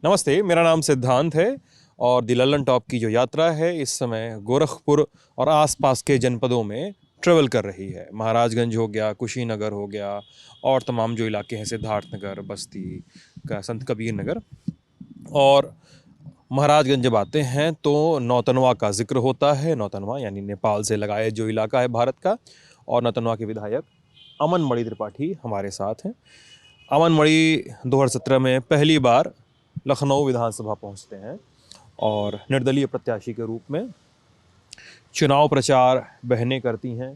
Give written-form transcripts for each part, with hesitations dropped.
नमस्ते, मेरा नाम सिद्धांत है और द लल्लन टॉप की जो यात्रा है इस समय गोरखपुर और आसपास के जनपदों में ट्रेवल कर रही है। महाराजगंज हो गया, कुशीनगर हो गया और तमाम जो इलाके हैं सिद्धार्थनगर, बस्ती का संत कबीर नगर। और महाराजगंज जब आते हैं तो नौतनवा का जिक्र होता है। नौतनवा यानी नेपाल से लगाए जो इलाका है भारत का। और नौतनवा के विधायक अमन मणि त्रिपाठी हमारे साथ हैं। अमन मणि 2017 में पहली बार लखनऊ विधानसभा पहुंचते हैं और निर्दलीय प्रत्याशी के रूप में चुनाव प्रचार बहनें करती हैं।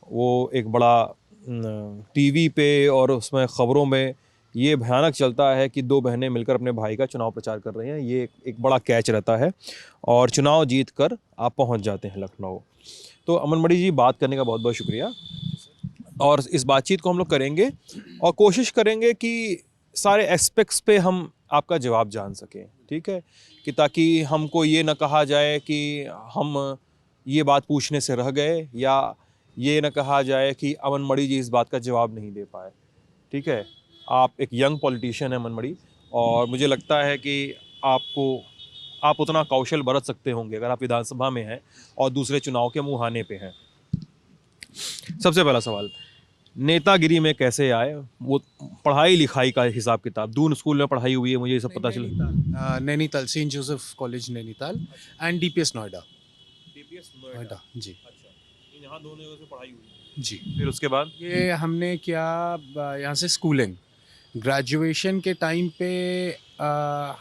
वो एक बड़ा टीवी पे और उसमें ख़बरों में ये भयानक चलता है कि दो बहनें मिलकर अपने भाई का चुनाव प्रचार कर रही हैं। ये एक बड़ा कैच रहता है और चुनाव जीत कर आप पहुंच जाते हैं लखनऊ। तो अमन मणि जी, बात करने का बहुत बहुत शुक्रिया। और इस बातचीत को हम लोग करेंगे और कोशिश करेंगे कि सारे एस्पेक्ट्स पे हम आपका जवाब जान सकें, ठीक है, कि ताकि हमको ये ना कहा जाए कि हम ये बात पूछने से रह गए या ये ना कहा जाए कि अमन मणि जी इस बात का जवाब नहीं दे पाए। ठीक है, आप एक यंग पॉलिटिशियन हैं अमन मणि, और मुझे लगता है कि आप उतना कौशल बरत सकते होंगे अगर आप विधानसभा में हैं और दूसरे चुनाव के मुहाने पे हैं। सबसे पहला सवाल, नेतागिरी में कैसे आए? वो पढ़ाई लिखाई का हिसाब किताब, दून स्कूल में पढ़ाई हुई है, मुझे ये सब पता चला। Nainital, Saint Joseph College Nainital and DPS Noida. DPS Noida ji. अच्छा, यहाँ दोनों जगह से पढ़ाई हुई जी। फिर उसके बाद ये हमने किया यहाँ से स्कूलिंग। ग्रेजुएशन के टाइम पे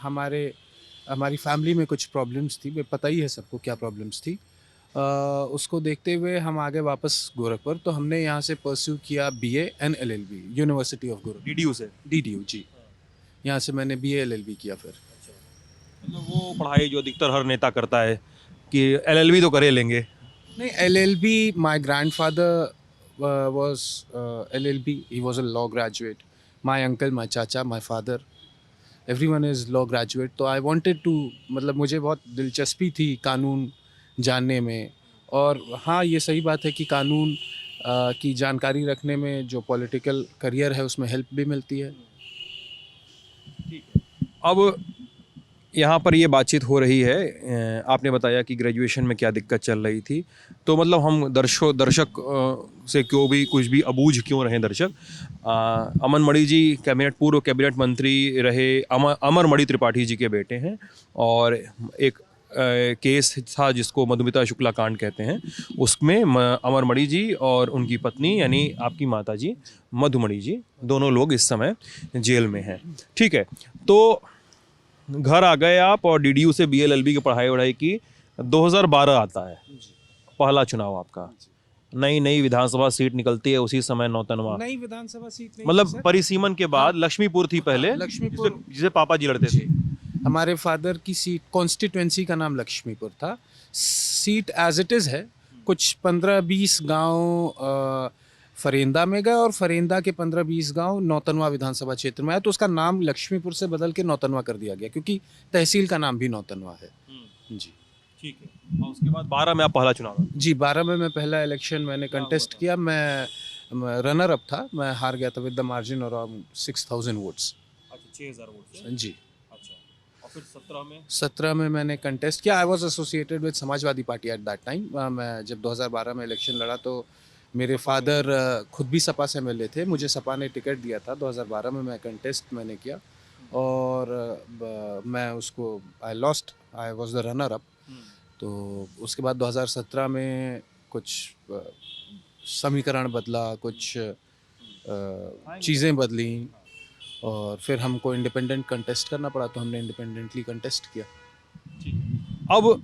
हमारी फैमिली में कुछ प्रॉब्लम्स थी, पता ही है सबको क्या प्रॉब्लम्स थी। उसको देखते हुए हम आगे वापस गोरखपुर, तो हमने यहाँ से परस्यू किया BA and LLB university of Gorakhpur, DDU से। डीडीयू जी। यहाँ से मैंने बीए एलएलबी किया फिर। मतलब वो पढ़ाई जो अधिकतर हर नेता करता है कि एलएलबी तो करे लेंगे। नहीं, LLB, my grandfather was LLB, he was a law graduate. My uncle, my चाचा, my father, everyone is law graduate. तो आई वांटेड टू, मतलब मुझे बहुत दिलचस्पी थी कानून जानने में। और हाँ, ये सही बात है कि कानून की जानकारी रखने में जो पॉलिटिकल करियर है उसमें हेल्प भी मिलती है। अब यहाँ पर ये बातचीत हो रही है, आपने बताया कि ग्रेजुएशन में क्या दिक्कत चल रही थी, तो मतलब हम दर्शक से क्यों भी कुछ भी अबूझ क्यों रहे दर्शक। अमन मणि जी पूर्व कैबिनेट मंत्री रहे, अमर मणि त्रिपाठी जी के बेटे हैं। और एक केस था जिसको मधुमिता शुक्ला कांड कहते हैं, उसमें अमर मणि जी और उनकी पत्नी यानी आपकी माता जी मधुमणि जी, दोनों लोग इस समय जेल में हैं। ठीक है, तो घर आ गए आप और डीडीयू से बीएलएलबी की पढ़ाई की। 2012 आता है, पहला चुनाव आपका। नई विधानसभा सीट निकलती है उसी समय, नौतनवा। नई विधानसभा सीट नहीं, मतलब परिसीमन के बाद लक्ष्मीपुर थी पहले। लक्ष्मीपुर, जिसे पापा जी लड़ते थे। हमारे फादर की सीट, कॉन्स्टिट्यूएंसी का नाम लक्ष्मीपुर था। सीट एज इट इज़ है। कुछ 15-20 गांव फरेंदा में गए और फरेंदा के 15-20 गांव नौतनवा विधानसभा क्षेत्र में आया, तो उसका नाम लक्ष्मीपुर से बदल के नौतनवा कर दिया गया, क्योंकि तहसील का नाम भी नौतनवा है। जी, ठीक है। और उसके बाद 12 में आप पहला चुनाव। जी, 12 में मैं पहला इलेक्शन मैंने कंटेस्ट किया। मैं रनर अप था, मैं हार गया था with the margin around 6000 votes. अच्छा, 6000 वोट से। जी। अच्छा, और फिर 17 में मैंने कंटेस्ट किया। I was associated with Samajwadi party at that time. मैं जब 2012 में इलेक्शन लड़ा तो मेरे फादर खुद भी सपा से एमएलए थे, मुझे सपा ने टिकट दिया था। 2012 में मैं कंटेस्ट मैंने किया और मैं उसको I lost, I was the runner up. तो उसके बाद 2017 में कुछ समीकरण बदला, कुछ चीज़ें बदली और फिर हमको इंडिपेंडेंट कंटेस्ट करना पड़ा, तो हमने इंडिपेंडेंटली कंटेस्ट किया। अब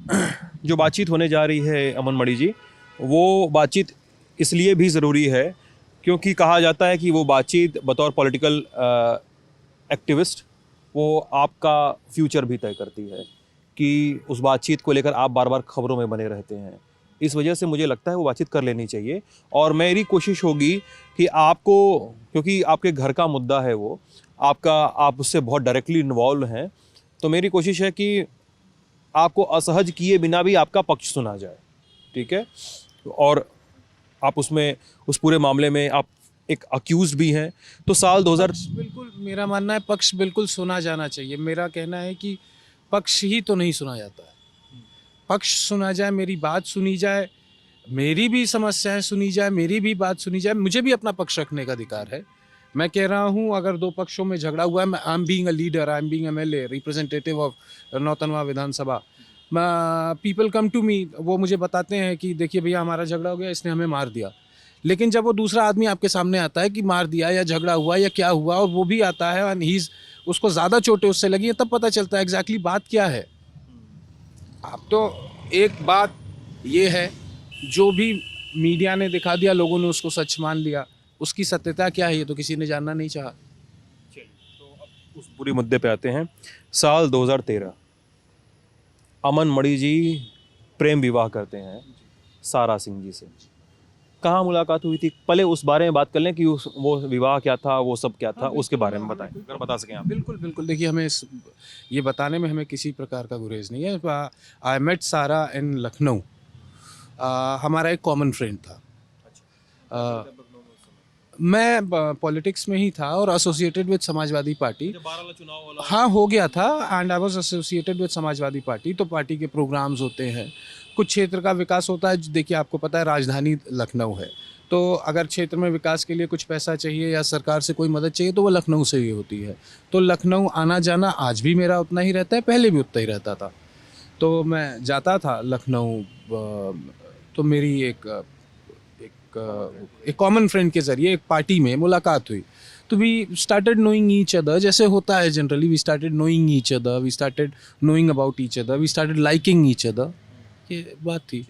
जो बातचीत होने जा रही है अमन मणि जी, वो बातचीत इसलिए भी ज़रूरी है क्योंकि कहा जाता है कि वो बातचीत बतौर पॉलिटिकल एक्टिविस्ट वो आपका फ्यूचर भी तय करती है, कि उस बातचीत को लेकर आप बार बार खबरों में बने रहते हैं। इस वजह से मुझे लगता है वो बातचीत कर लेनी चाहिए। और मेरी कोशिश होगी कि आपको, क्योंकि आपके घर का मुद्दा है वो, आप उससे बहुत डायरेक्टली इन्वॉल्व हैं, तो मेरी कोशिश है कि आपको असहज किए बिना भी आपका पक्ष सुना जाए। ठीक है, और आप उसमें उस पूरे मामले में आप एक अक्यूज्ड भी हैं। तो साल 2000 बिल्कुल, मेरा मानना है पक्ष बिल्कुल सुना जाना चाहिए। मेरा कहना है कि पक्ष ही तो नहीं सुना जाता है। पक्ष सुना जाए, मेरी बात सुनी जाए, मेरी भी समस्याएं सुनी जाए, मेरी भी बात सुनी जाए। मुझे भी अपना पक्ष रखने का अधिकार है। मैं कह रहा हूं अगर दो पक्षों में झगड़ा हुआ है, I am being a leader, I am being MLA representative of Nautanwa Vidhansabha, people come to me, वो मुझे बताते हैं कि देखिए भैया हमारा झगड़ा हो गया, इसने हमें मार दिया। लेकिन जब वो दूसरा आदमी आपके सामने आता है कि मार दिया या झगड़ा हुआ या क्या हुआ, और वो भी आता है एंड ही उसको ज़्यादा चोटें उससे लगी हैं, तब पता चलता है एग्जैक्टली बात क्या है। अब तो एक बात ये है, जो भी मीडिया ने दिखा दिया, लोगों ने उसको सच मान लिया, उसकी सत्यता क्या है ये तो किसी ने जानना नहीं चाहा। चलिए, तो अब उस पूरे मुद्दे पे आते हैं। साल 2013 अमन मणि जी प्रेम विवाह करते हैं सारा सिंह जी से। कहाँ मुलाकात हुई थी, पहले उस बारे में बात कर लें कि वो विवाह क्या था, वो सब क्या था, उसके बारे में बताएं अगर बता सकें आप। बिल्कुल बिल्कुल, देखिए हमें ये बताने में हमें किसी प्रकार का गुरेज नहीं है। आई मेट सारा इन लखनऊ। हमारा एक कॉमन फ्रेंड था। मैं पॉलिटिक्स में ही था और एसोसिएटेड विद समाजवादी पार्टी। हाँ, हो गया था and I was associated with Samajwadi party. तो पार्टी के प्रोग्राम्स होते हैं, कुछ क्षेत्र का विकास होता है। देखिए आपको पता है राजधानी लखनऊ है, तो अगर क्षेत्र में विकास के लिए कुछ पैसा चाहिए या सरकार से कोई मदद चाहिए तो वो लखनऊ से ही होती है। तो लखनऊ आना जाना आज भी मेरा उतना ही रहता है, पहले भी उतना ही रहता था। तो मैं जाता था लखनऊ। तो मेरी एक कॉमन फ्रेंड के ज़रिए एक पार्टी में मुलाकात हुई। तो we started knowing each other, जैसे होता है generally. We started knowing each other, we started knowing about each other, we started liking each other. ये बात थी।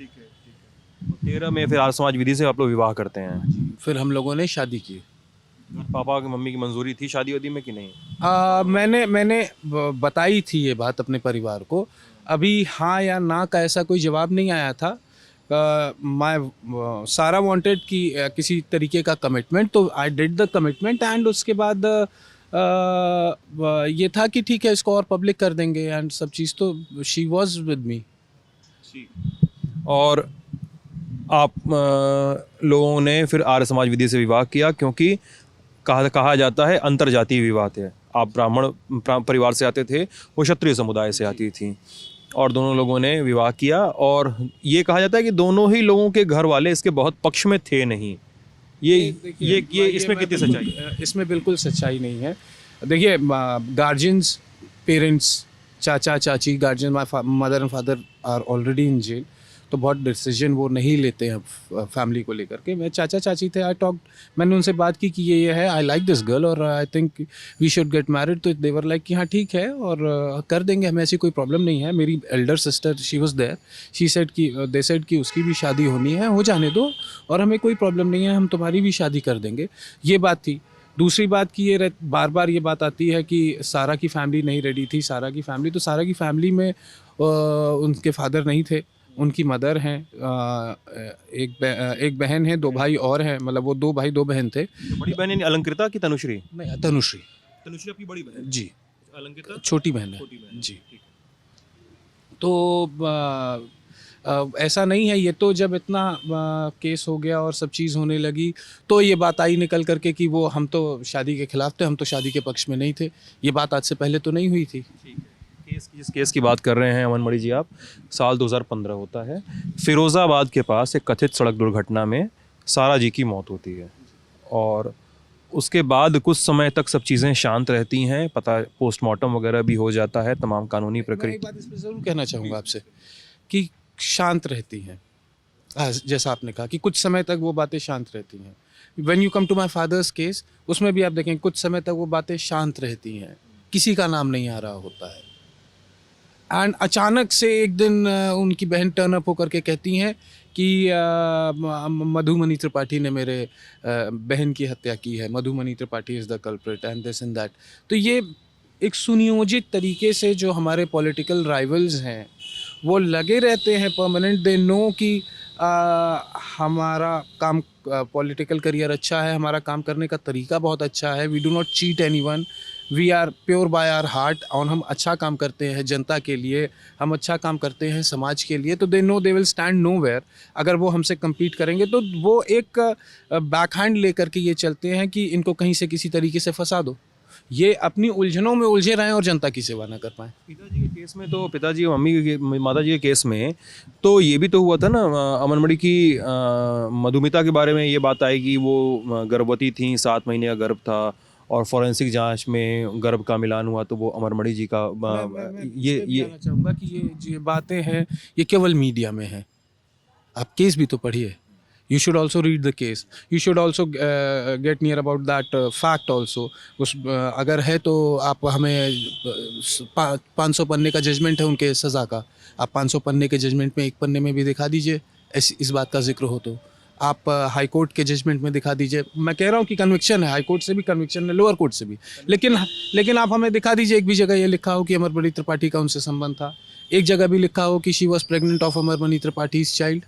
13 में फिर आर्य समाज विधि से आप लोग विवाह करते हैं। फिर हम लोगों ने शादी की। पापा की मम्मी की मंजूरी थी शादी वादी में कि नहीं? मैंने बताई थी ये बात अपने परिवार को। अभी हाँ या ना का ऐसा कोई जवाब नहीं आया था। सारा वांटेड कि किसी तरीके का कमिटमेंट, तो I did the commitment and उसके बाद ये था कि ठीक है इसको और पब्लिक कर देंगे एंड सब चीज़। तो शी वाज विद मी। और आप लोगों ने फिर आर्य समाज विधि से विवाह किया, क्योंकि कहा जाता है अंतरजातीय विवाह थे। आप ब्राह्मण परिवार से आते थे, वो क्षत्रिय समुदाय से आती थी, और दोनों लोगों ने विवाह किया। और ये कहा जाता है कि दोनों ही लोगों के घर वाले इसके बहुत पक्ष में थे नहीं। ये इसमें कितनी सच्चाई है? इसमें बिल्कुल सच्चाई नहीं है। देखिए गार्जियंस, पेरेंट्स, चाचा चाची, guardian, my mother and father are already in jail. तो बहुत डिसीजन वो नहीं लेते हैं फैमिली को लेकर के। मैं चाचा चाची थे, मैंने उनसे बात की कि ये है, आई लाइक दिस गर्ल और I think we should get married. तो दे वर लाइक कि हाँ ठीक है और कर देंगे, हमें ऐसी कोई प्रॉब्लम नहीं है। मेरी elder sister she was there, she said कि दे सेड कि उसकी भी शादी होनी है, हो जाने दो और हमें कोई प्रॉब्लम नहीं है, हम तुम्हारी भी शादी कर देंगे। ये बात थी। दूसरी बात की ये बार बार ये बात आती है कि सारा की फैमिली नहीं रेडी थी। सारा की फैमिली में उनके फादर नहीं थे, उनकी मदर हैं, एक बहन है, 2 भाई और हैं। मतलब वो 2 भाई 2 बहन थे। बड़ी बहन यानी अलंकृता की तनुश्री? नहीं, तनुश्री। तनुश्री आपकी बड़ी बहन जी, अलंकृता छोटी बहन है जी। तो ऐसा नहीं है। ये तो जब इतना केस हो गया और सब चीज़ होने लगी तो ये बात आई निकल करके कि वो हम तो शादी के खिलाफ थे, हम तो शादी के पक्ष में नहीं थे। ये बात आज से पहले तो नहीं हुई थी। जिस केस की बात कर रहे हैं अमन मणि जी आप, साल 2015 होता है। फिरोज़ाबाद के पास एक कथित सड़क दुर्घटना में सारा जी की मौत होती है, और उसके बाद कुछ समय तक सब चीज़ें शांत रहती हैं। पता पोस्टमार्टम वगैरह भी हो जाता है, तमाम कानूनी मैं प्रक्रिया। एक बात इस पर ज़रूर कहना चाहूँगा आपसे कि शांत रहती हैं। जैसा आपने कहा कि कुछ समय तक वो बातें शांत रहती हैं। When you come to my father's case, उसमें भी आप देखें कुछ समय तक वो बातें शांत रहती हैं, किसी का नाम नहीं आ रहा होता है। एंड अचानक से एक दिन उनकी बहन टर्न अप होकर के कहती हैं कि मधुमनी त्रिपाठी ने मेरे बहन की हत्या की है, Madhumani Tripathi is the culprit and this and that. तो ये एक सुनियोजित तरीके से जो हमारे पॉलिटिकल राइवल्स हैं वो लगे रहते हैं परमानेंट। दे नो कि हमारा काम पॉलिटिकल करियर अच्छा है, हमारा काम करने का तरीका बहुत अच्छा है। We do not cheat anyone, we are pure by our heart. और हम अच्छा काम करते हैं जनता के लिए, हम अच्छा काम करते हैं समाज के लिए। तो they know they will stand nowhere. अगर वो हमसे कम्पीट करेंगे तो वो एक बैक हैंड लेकर के ये चलते हैं कि इनको कहीं से किसी तरीके से फंसा दो। ये अपनी उलझनों में उलझे रहें और जनता की सेवा ना कर पाएँ। पिताजी के केस में तो पिताजी और मम्मी के माता जी के केस में तो ये भी तो हुआ था ना, अमन मणि की मधुमिता के बारे में ये बात आई कि वो गर्भवती थी, 7 महीने का गर्भ था और फॉरेंसिक जांच में गर्भ का मिलान हुआ तो वो अमर मणि जी का मैं ये कहना चाहूँगा कि ये जो बातें हैं ये केवल मीडिया में है। आप केस भी तो पढ़िए। You should also read the case. You should also get near about that fact also. उस अगर है तो आप हमें 500 पन्ने का जजमेंट है उनके सज़ा का, आप 500 पन्ने के जजमेंट में एक पन्ने में भी दिखा दीजिए इस बात का जिक्र हो तो। आप हाई कोर्ट के जजमेंट में दिखा दीजिए। मैं कह रहा हूँ कि कन्विक्शन है, हाई कोर्ट से भी कन्विक्शन है, लोअर कोर्ट से भी, लेकिन आप हमें दिखा दीजिए एक भी जगह ये लिखा हो कि अमरमणि त्रिपाठी का उनसे संबंध था, एक जगह भी लिखा हो कि she was pregnant of Amarmani Tripathi's child,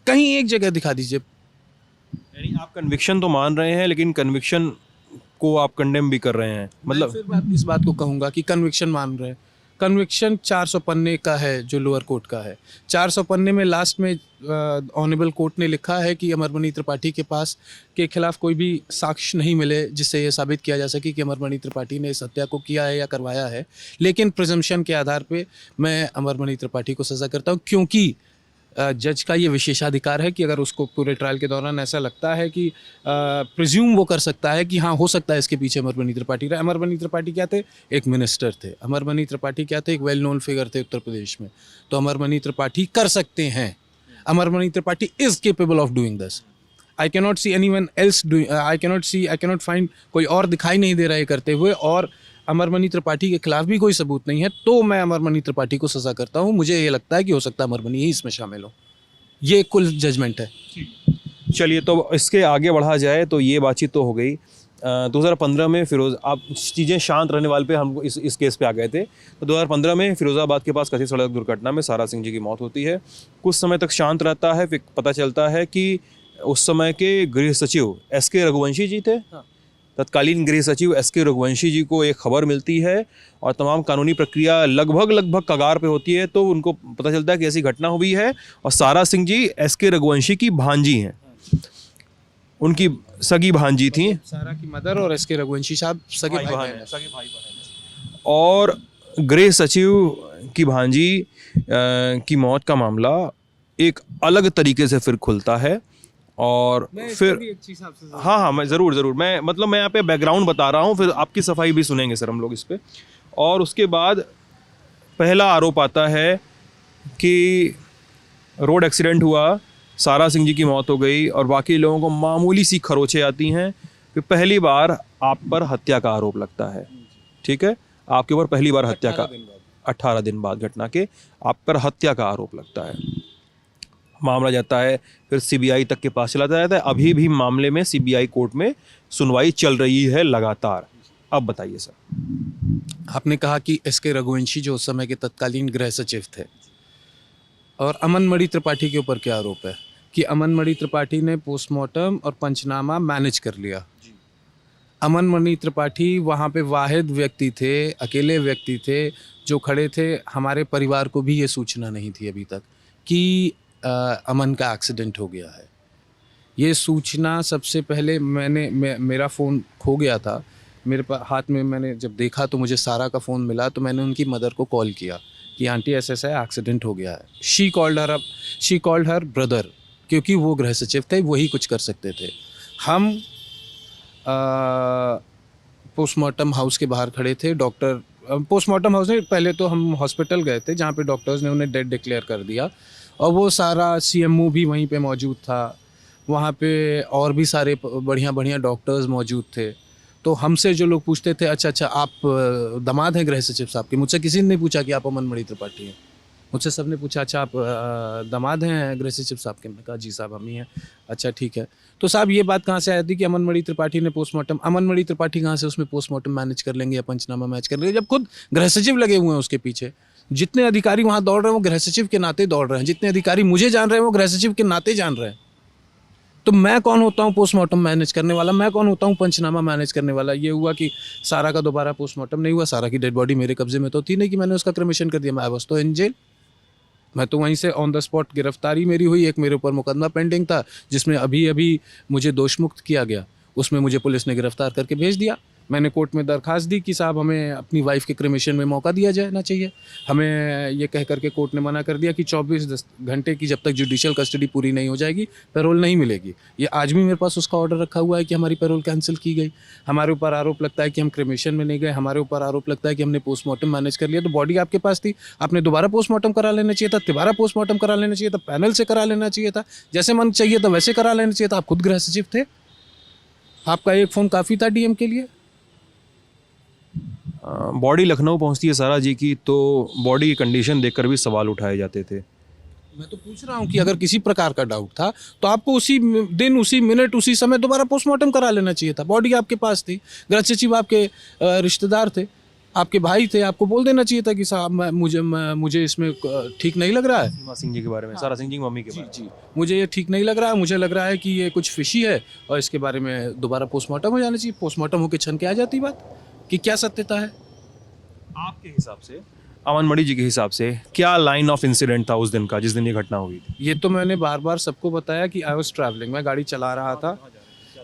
कहीं एक जगह दिखा दीजिए। यानी आप कन्विक्शन तो मान रहे हैं लेकिन कन्विक्शन को आप कंडेम भी कर रहे हैं, मतलब मैं फिर इस बात को कहूँगा कि कन्विक्शन मान रहे हैं। कन्विक्शन 400 पन्ने का है जो लोअर कोर्ट का है। 400 पन्ने में लास्ट में ऑनरेबल कोर्ट ने लिखा है कि अमरमणि त्रिपाठी के पास के खिलाफ कोई भी साक्ष्य नहीं मिले जिससे ये साबित किया जा सके कि अमरमणि त्रिपाठी ने इस हत्या को किया है या करवाया है, लेकिन प्रिजम्पशन के आधार पे मैं अमरमणि त्रिपाठी को सज़ा करता हूँ, क्योंकि जज का ये विशेषाधिकार है कि अगर उसको पूरे ट्रायल के दौरान ऐसा लगता है कि प्रिज्यूम वो कर सकता है कि हाँ हो सकता है इसके पीछे अमरमणि त्रिपाठी रहे। अमरमणि त्रिपाठी क्या थे? एक मिनिस्टर थे। अमरमणि त्रिपाठी क्या थे? एक वेल नोन फिगर थे उत्तर प्रदेश में। तो अमरमणि त्रिपाठी कर सकते हैं। Amarmani Tripathi is capable of doing this. I cannot see anyone else doing, I cannot find कोई और दिखाई नहीं दे रहा है करते हुए, और अमरमणि त्रिपाठी के खिलाफ भी कोई सबूत नहीं है, तो मैं अमरमणि त्रिपाठी को सज़ा करता हूँ। मुझे ये लगता है कि हो सकता है अमरमणि ही इसमें शामिल हो। ये कुल जजमेंट है। चलिए तो इसके आगे बढ़ा जाए तो ये बातचीत तो हो गई। 2015 में फिरोज, आप चीज़ें शांत रहने वाले पे हम इस केस पे आ गए थे। तो 2015 में फिरोज़ाबाद के पास कथित सड़क दुर्घटना में सारा सिंह जी की मौत होती है। कुछ समय तक शांत रहता है, फिर पता चलता है कि उस समय के गृह सचिव SK रघुवंशी जी थे। तत्कालीन गृह सचिव SK रघुवंशी जी को एक खबर मिलती है और तमाम कानूनी प्रक्रिया लगभग कगार पे होती है, तो उनको पता चलता है कि ऐसी घटना हुई है और सारा सिंह जी SK रघुवंशी की भांजी हैं, उनकी सगी भांजी थी। सारा की मदर और SK रघुवंशी साहब सगे भाई बहन हैं। और गृह सचिव की भांजी की मौत का मामला एक अलग तरीके से फिर खुलता है। और फिर हाँ, मैं ज़रूर मैं यहाँ पे बैकग्राउंड बता रहा हूँ, फिर आपकी सफाई भी सुनेंगे सर हम लोग इस पे। और उसके बाद पहला आरोप आता है कि रोड एक्सीडेंट हुआ, सारा सिंह जी की मौत हो गई और बाकी लोगों को मामूली सी खरोंचें आती हैं। फिर पहली बार आप पर हत्या का आरोप लगता है, ठीक है, आपके ऊपर पहली बार हत्या का 18 दिन बाद घटना के आप पर हत्या का आरोप लगता है। मामला जाता है फिर CBI तक के पास चला जाता है। अभी भी मामले में CBI कोर्ट में सुनवाई चल रही है लगातार। अब बताइए सर। आपने कहा कि SK रघुवंशी जो उस समय के तत्कालीन गृह सचिव थे, और अमन मणि त्रिपाठी के ऊपर क्या आरोप है कि अमन मणि त्रिपाठी ने पोस्टमार्टम और पंचनामा मैनेज कर लिया। अमन मणि त्रिपाठी वहाँ पे वाहिद व्यक्ति थे, अकेले व्यक्ति थे जो खड़े थे। हमारे परिवार को भी ये सूचना नहीं थी अभी तक कि अमन का एक्सीडेंट हो गया है। ये सूचना सबसे पहले मेरा फ़ोन खो गया था मेरे हाथ में, मैंने जब देखा तो मुझे सारा का फ़ोन मिला, तो मैंने उनकी मदर को कॉल किया कि आंटी ऐसा है, एक्सीडेंट हो गया है। शी कॉल्ड हर ब्रदर, क्योंकि वो गृह सचिव थे, वही कुछ कर सकते थे। हम पोस्टमार्टम हाउस के बाहर खड़े थे। डॉक्टर पोस्टमार्टम हाउस में पहले तो हम हॉस्पिटल गए थे जहाँ पे डॉक्टर्स ने उन्हें डेड डिक्लेयर कर दिया, और वो सारा CMO भी वहीं पे मौजूद था। वहाँ पे और भी सारे बढ़िया डॉक्टर्स मौजूद थे। तो हमसे जो लोग पूछते थे, अच्छा आप दामाद हैं गृह सचिव साहब के, मुझसे किसी ने नहीं पूछा कि आप अमन मणि त्रिपाठी हैं। मुझसे सबने पूछा अच्छा आप दामाद हैं गृह सचिव साहब के। मैंने कहा जी साहब हम ही हैं। अच्छा ठीक है। तो साहब ये बात कहाँ से आई थी कि अमन मणि त्रिपाठी ने पोस्टमार्टम, अमन मणि त्रिपाठी कहाँ से उसमें पोस्टमार्टम मैनेज कर लेंगे या पंचनामा मैनेज कर लेंगे, जब खुद गृह सचिव लगे हुए हैं उसके पीछे। जितने अधिकारी वहाँ दौड़ रहे हैं वो गृह सचिव के नाते दौड़ रहे हैं, जितने अधिकारी मुझे जान रहे हैं वो गृह सचिव के नाते जान रहे हैं। तो मैं कौन होता हूँ पोस्टमार्टम मैनेज करने वाला? मैं कौन होता हूँ पंचनामा मैनेज करने वाला? ये हुआ कि सारा का दोबारा पोस्टमार्टम नहीं हुआ। सारा की डेड बॉडी मेरे कब्जे में तो थी नहीं कि मैंने उसका क्रिमेशन कर दिया। मैं वाज तो इन जेल, मैं तो वहीं से ऑन द स्पॉट गिरफ्तारी मेरी हुई। एक मेरे ऊपर मुकदमा पेंडिंग था जिसमें अभी मुझे दोषमुक्त किया गया, उसमें मुझे पुलिस ने गिरफ्तार करके भेज दिया। मैंने कोर्ट में दरखास्त दी कि साहब हमें अपनी वाइफ के क्रिमेशन में मौका दिया जाना चाहिए। हमें ये कह करके कोर्ट ने मना कर दिया कि 24 घंटे की जब तक जुडिशियल कस्टडी पूरी नहीं हो जाएगी पैरोल नहीं मिलेगी। ये आज भी मेरे पास उसका ऑर्डर रखा हुआ है कि हमारी पैरोल कैंसिल की गई। हमारे ऊपर आरोप लगता है कि हम क्रिमेशन में नहीं गए, हमारे ऊपर आरोप लगता है कि हमने पोस्टमार्टम मैनेज कर लिया। तो बॉडी आपके पास थी, आपने दोबारा पोस्टमार्टम करा लेना चाहिए था, दोबारा पोस्टमार्टम करा लेना चाहिए था, पैनल से करा लेना चाहिए था, जैसे मन चाहिए था वैसे करा लेना चाहिए था। आप खुद गृह सचिव थे, आपका एक फ़ोन काफ़ी था डीएम के लिए। बॉडी लखनऊ पहुंचती है सारा जी की, तो बॉडी की कंडीशन देखकर भी सवाल उठाए जाते थे। मैं तो पूछ रहा हूँ कि अगर किसी प्रकार का डाउट था तो आपको उसी दिन, उसी मिनट, उसी समय दोबारा पोस्टमार्टम करा लेना चाहिए था। बॉडी आपके पास थी, गृह सचिव आपके रिश्तेदार थे, आपके भाई थे, आपको बोल देना चाहिए था कि साहब मुझे इसमें ठीक नहीं लग रहा है। सीमा सिंह जी के बारे में, सारा सिंह जी की मम्मी के बारे में। जी, मुझे ये ठीक नहीं लग रहा है, मुझे लग रहा है कि ये कुछ फिशी है और इसके बारे में दोबारा पोस्टमार्टम हो जाना चाहिए। पोस्टमार्टम होकर छन के आ जाती बात कि क्या सत्यता है। आपके हिसाब से, अमन मणि जी के हिसाब से, क्या लाइन ऑफ इंसिडेंट था उस दिन का जिस दिन ये घटना हुई थी? ये तो मैंने बार बार सबको बताया कि आई वॉज ट्रैवलिंग, मैं गाड़ी चला रहा था,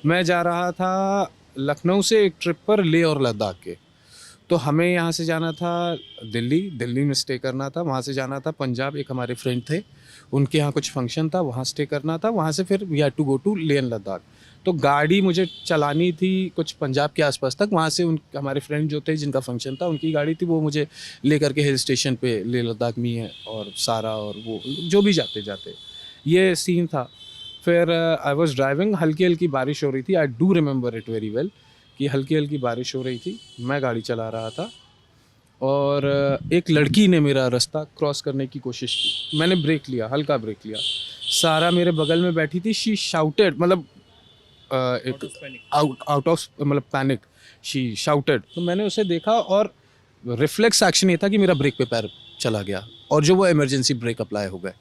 मैं जा रहा था लखनऊ से एक ट्रिप पर लेह और लद्दाख के। तो हमें यहाँ से जाना था दिल्ली में स्टे करना था, वहाँ से जाना था पंजाब, एक हमारे फ्रेंड थे उनके यहाँ कुछ फंक्शन था, वहाँ स्टे करना था, वहाँ से फिर we had to go to Leh and Ladakh. तो गाड़ी मुझे चलानी थी कुछ पंजाब के आसपास तक, वहाँ से उन हमारे फ्रेंड जो थे जिनका फंक्शन था उनकी गाड़ी थी, वो मुझे ले करके हिल स्टेशन पे लेह लद्दाख में है और सारा और वो जो भी जाते जाते ये सीन था। फिर आई वॉज ड्राइविंग, हल्की हल्की बारिश हो रही थी, I do remember it very well कि हल्की हल्की बारिश हो रही थी, मैं गाड़ी चला रहा था और एक लड़की ने मेरा रास्ता क्रॉस करने की कोशिश की। मैंने ब्रेक लिया, हल्का ब्रेक लिया, सारा मेरे बगल में बैठी थी, शी शाउटेड, मतलब एक आउट ऑफ मतलब पैनिक, शी शाउटेड। तो मैंने उसे देखा और रिफ्लेक्स एक्शन ये था कि मेरा ब्रेक पे पैर चला गया और जो वो इमरजेंसी ब्रेक अप्लाई हो गए।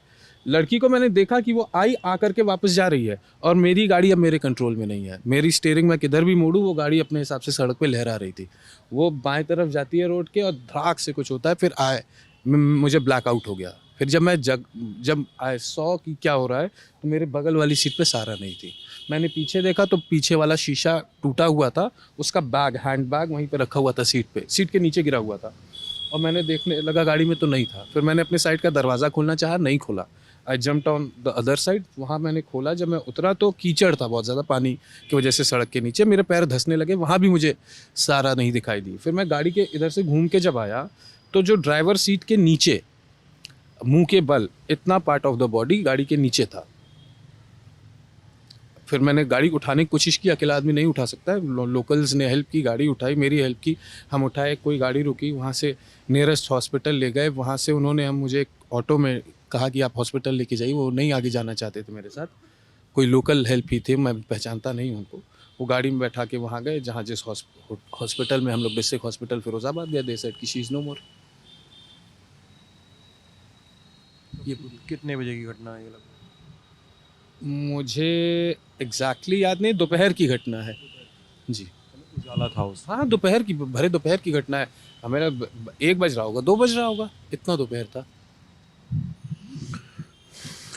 लड़की को मैंने देखा कि वो आई आकर के वापस जा रही है और मेरी गाड़ी अब मेरे कंट्रोल में नहीं है। मेरी स्टीयरिंग मैं किधर भी मोड़ूँ वो गाड़ी अपने हिसाब से सड़क पे लहरा रही थी। वो बाएं तरफ जाती है रोड के और धड़ाक से कुछ होता है, फिर मुझे ब्लैकआउट हो गया। फिर जब आई सॉ कि क्या हो रहा है तो मेरे बगल वाली सीट पे सारा नहीं थी। मैंने पीछे देखा तो पीछे वाला शीशा टूटा हुआ था, उसका बैग, हैंड बैग वहीं पे रखा हुआ था सीट के नीचे गिरा हुआ था और मैंने देखने लगा गाड़ी में तो नहीं था। फिर मैंने अपने साइड का दरवाज़ा खोलना चाहा, नहीं खोला। आई jumped on the other side, वहाँ मैंने खोला। जब मैं उतरा तो कीचड़ था बहुत ज़्यादा, पानी की वजह से सड़क के नीचे मेरे पैर धंसने लगे, वहाँ भी मुझे सारा नहीं दिखाई दी। फिर मैं गाड़ी के इधर से घूम के जब आया तो जो ड्राइवर सीट के नीचे मुंह के बल इतना पार्ट ऑफ द बॉडी गाड़ी के नीचे था। फिर मैंने गाड़ी उठाने की कोशिश की, अकेला आदमी नहीं उठा सकता है, लोकल्स ने हेल्प की, गाड़ी उठाई, मेरी हेल्प की, हम उठाए, कोई गाड़ी रुकी, वहाँ से नियरेस्ट हॉस्पिटल ले गए। वहाँ से उन्होंने मुझे एक ऑटो में कहा कि आप हॉस्पिटल लेके जाइए, वो नहीं आगे जाना चाहते थे मेरे साथ, कोई लोकल हेल्प ही थे, मैं पहचानता नहीं हूँ उनको। वो गाड़ी में बैठा के वहाँ गए जहाँ जिस हॉस्पिटल में हम लोग, डिस्ट्रिक्ट हॉस्पिटल फिरोजाबाद गए, दे सेड कि शी इज़ नो मोर। ये कितने बजे की घटना है ये लगभग? मुझे एग्जैक्टली याद नहीं, दोपहर की घटना है जी। उजाला था उस। हाँ, दोपहर की, भरे दोपहर की घटना है। हमें 1 बज रहा होगा, 2 बज रहा होगा, इतना दोपहर था।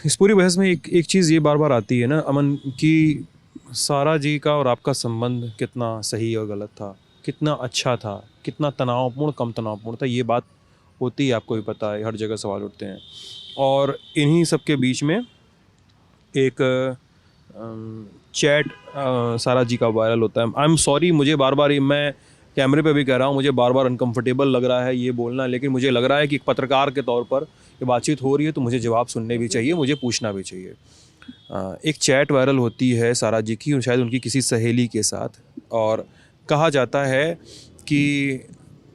इस पूरी बहस में एक चीज़ ये बार बार आती है ना अमन, कि सारा जी का और आपका संबंध कितना सही और गलत था, कितना अच्छा था, कितना तनावपूर्ण, कम तनावपूर्ण था। ये बात होती है, आपको भी पता है, हर जगह सवाल उठते हैं। और इन्हीं सब के बीच में एक चैट सारा जी का वायरल होता है। आई एम सॉरी, मुझे बार बार, मैं कैमरे पे भी कह रहा हूँ, मुझे बार बार अनकंफर्टेबल लग रहा है ये बोलना, लेकिन मुझे लग रहा है कि एक पत्रकार के तौर पर ये बातचीत हो रही है तो मुझे जवाब सुनने भी चाहिए, मुझे पूछना भी चाहिए। एक चैट वायरल होती है सारा जी की, शायद उनकी किसी सहेली के साथ, और कहा जाता है कि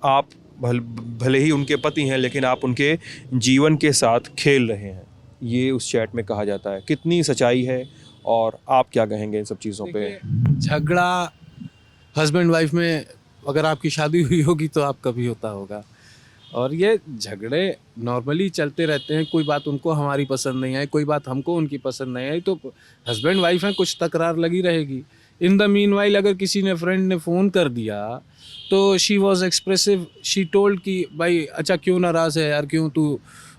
आप भले ही उनके पति हैं लेकिन आप उनके जीवन के साथ खेल रहे हैं, ये उस चैट में कहा जाता है। कितनी सच्चाई है और आप क्या कहेंगे इन सब चीज़ों पे? झगड़ा हस्बैंड वाइफ में अगर आपकी शादी हुई होगी तो आपका भी होता होगा, और ये झगड़े नॉर्मली चलते रहते हैं। कोई बात उनको हमारी पसंद नहीं आई, कोई बात हमको उनकी पसंद नहीं आई, तो हस्बैंड वाइफ हैं, कुछ तकरार लगी रहेगी। इन द मीनवाइल अगर किसी ने, फ्रेंड ने फ़ोन कर दिया तो she was expressive, she told कि भाई अच्छा क्यों नाराज़ है यार, क्यों तू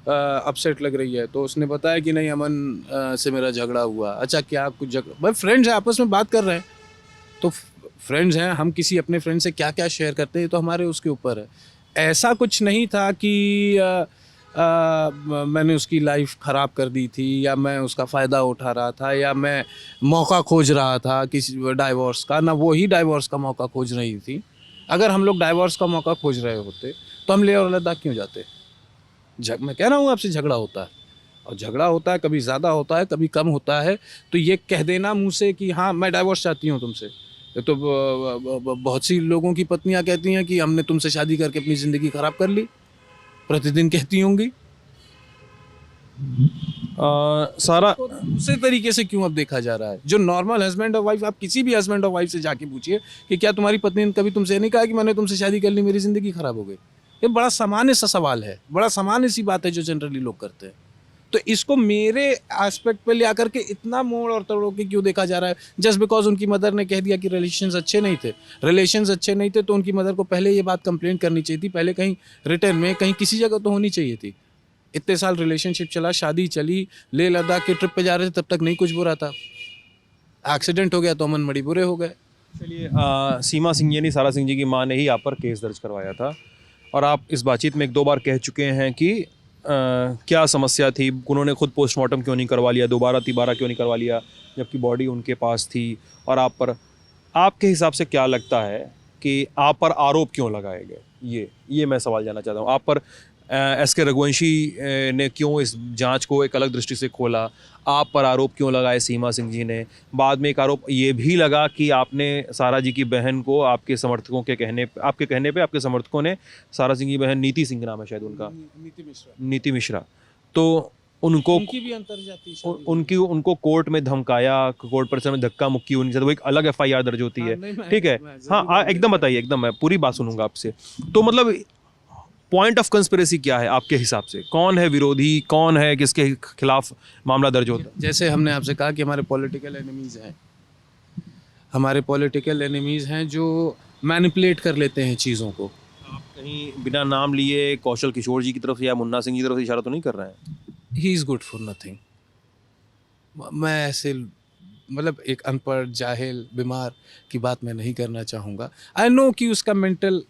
अपसेट लग रही है। तो उसने बताया कि नहीं अमन से मेरा झगड़ा हुआ। अच्छा क्या कुछ झगड़ा, भाई फ्रेंड्स हैं, आपस में बात कर रहे हैं, तो फ्रेंड्स हैं, हम किसी अपने फ्रेंड से क्या क्या शेयर करते हैं तो हमारे उसके ऊपर है। ऐसा कुछ नहीं था कि मैंने उसकी लाइफ ख़राब कर दी थी या मैं उसका फ़ायदा उठा रहा था या मैं मौका खोज रहा था किसी डाइवोर्स का, ना वो ही डाइवोर्स का मौका खोज रही थी। अगर हम लोग डाइवोर्स का मौका खोज रहे होते तो हम लेह और लद्दाख क्यों जाते? मैं कह रहा हूँ आपसे, झगड़ा होता है और झगड़ा होता है, कभी ज़्यादा होता है कभी कम होता है, तो ये कह देना मुँह से कि हाँ मैं डाइवोर्स चाहती हूँ तुमसे, ये तो बहुत सी लोगों की पत्नियां कहती हैं कि हमने तुमसे शादी करके अपनी ज़िंदगी ख़राब कर ली, प्रतिदिन कहती होंगी। सारा तो दूसरे तरीके से क्यों अब देखा जा रहा है? जो नॉर्मल हस्बैंड और वाइफ, आप किसी भी हस्बैंड और वाइफ से जाके पूछिए कि क्या तुम्हारी पत्नी ने कभी तुमसे नहीं कहा कि मैंने तुमसे शादी कर ली मेरी ज़िंदगी ख़राब हो गई? ये बड़ा सामान्य सा सवाल है, बड़ा सामान्य सी बात है जो जनरली लोग करते हैं। तो इसको मेरे एस्पेक्ट पे ले आकर के इतना मोड़ और तोड़ के क्यों देखा जा रहा है? जस्ट बिकॉज उनकी मदर ने कह दिया कि रिलेशंस अच्छे नहीं थे। रिलेशंस अच्छे नहीं थे तो उनकी मदर को पहले ये बात कंप्लेंट करनी चाहिए थी, पहले कहीं रिटर्न में कहीं किसी जगह तो होनी चाहिए थी। इतने साल रिलेशनशिप चला, शादी चली, लेह लद्दाख के ट्रिप पे जा रहे थे, तब तक नहीं कुछ बुरा था। एक्सीडेंट हो गया तो अमन मणि बुरे हो गए। चलिए, सीमा सिंह यानी सारा सिंह जी की मां ने ही आप पर केस दर्ज करवाया था और आप इस बातचीत में एक दो बार कह चुके हैं कि क्या समस्या थी, उन्होंने खुद पोस्टमार्टम क्यों नहीं करवा लिया, दोबारा तिबारा क्यों नहीं करवा लिया जबकि बॉडी उनके पास थी। और आप पर, आपके हिसाब से क्या लगता है कि आप पर आरोप क्यों लगाए गए? ये मैं सवाल जानना चाहता हूँ। आप पर एस के रघुवंशी ने क्यों इस जांच को एक अलग दृष्टि से खोला? आप पर आरोप क्यों लगाए सीमा सिंह जी ने? बाद में एक आरोप ये भी लगा कि आपने सारा जी की बहन को आपके समर्थकों के कहने पे, आपके कहने पे आपके समर्थकों ने, सारा सिंह की बहन नीति सिंह नाम है शायद उनका, नीति मिश्रा, तो उनको उनकी भी अंतर्जातीय शादी हुई। उनकी उनको कोर्ट में धमकाया, कोर्ट परिसर में धक्का मुक्की होनी चाहिए, वो एक अलग एफआईआर दर्ज होती हाँ, है। नहीं, मैं- ठीक है, मैं जरूर हाँ बोलूंगा। एकदम बताइए, एकदम मैं पूरी बात सुनूंगा आपसे। तो मतलब पॉइंट ऑफ कंस्पिरेसी क्या है आपके हिसाब से? कौन है विरोधी, कौन है किसके खिलाफ मामला दर्ज होता है? जैसे हमने आपसे कहा कि हमारे पॉलिटिकल एनिमीज हैं, हमारे पॉलिटिकल एनिमीज हैं जो मैनिपुलेट कर लेते हैं चीज़ों को। आप कहीं बिना नाम लिए कौशल किशोर जी की तरफ से या मुन्ना सिंह जी की तरफ से इशारा तो नहीं कर रहे हैं? He is good for nothing. मैं ऐसे मतलब एक अनपढ़ जाहिल बीमार की बात मैं नहीं करना चाहूँगा। आई नो कि उसका मेंटल